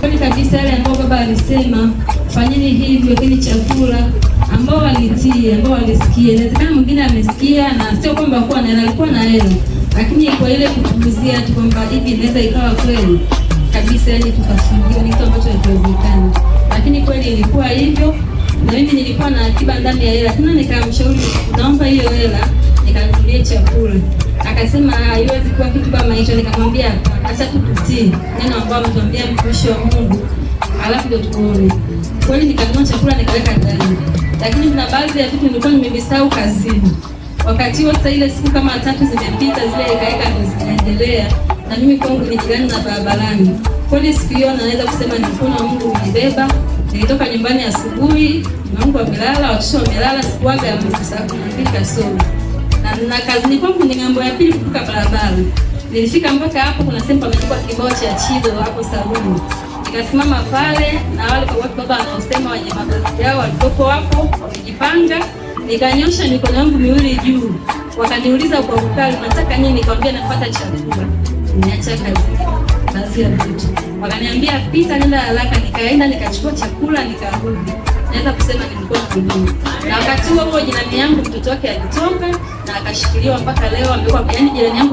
Kweli kabisa yale ambao baba alisema fanyeni hivyo, kile chakula ambao walitii, ambao walisikia. Inawezekana mwingine amesikia na sio kwamba alikuwa na hela, lakini kwa ile kutuguzia tu kwamba hivi inaweza ikawa kweli kabisa, yani tukafungiwa, ni kitu ambacho hakiwezekani. Lakini kweli ilikuwa hivyo, na mimi nilikuwa na akiba ndani ya hela. Tena nikamshauri, naomba hiyo hela nikanunulie chakula. Akasema haiwezi kuwa kitu kama hicho. Nikamwambia acha tutii neno ambalo ametuambia mtumishi wa Mungu, alafu ndio tuone. Kweli nikanunua chakula nikaweka ndani, lakini kuna baadhi ya vitu nilikuwa nimevisahau kazini. Wakati huo sasa, ile siku kama 3 zimepita, zile ikaeka zinaendelea, na mimi kwangu ni jirani na barabarani. Kweli siku hiyo naweza kusema ni mkono wa Mungu unibeba. Nilitoka nyumbani asubuhi, Mungu amelala, watoto wamelala, sikuaga ya saa 12 kasoro. Na kazini kwangu ni ngambo ya pili kutoka barabara. Nilifika mpaka hapo, kuna sehemu pamechukua kibao cha Chido hapo saluni. Nikasimama pale na wale kwa watu baba wanaosema wenye mabasi yao walikopo hapo wamejipanga. Nikanyosha mikono yangu miwili juu. Wakaniuliza kwa ukali, unataka nini? Nikamwambia nafuata chakula. Niacha kazi ya vitu. Wakaniambia pita, nenda haraka. Nikaenda nikachukua chakula nikarudi. Naweza kusema nilikuwa mgumu. Na wakati huo jirani yangu mtoto wake alitoka na akashikiliwa mpaka leo amekuwa, yani jirani yangu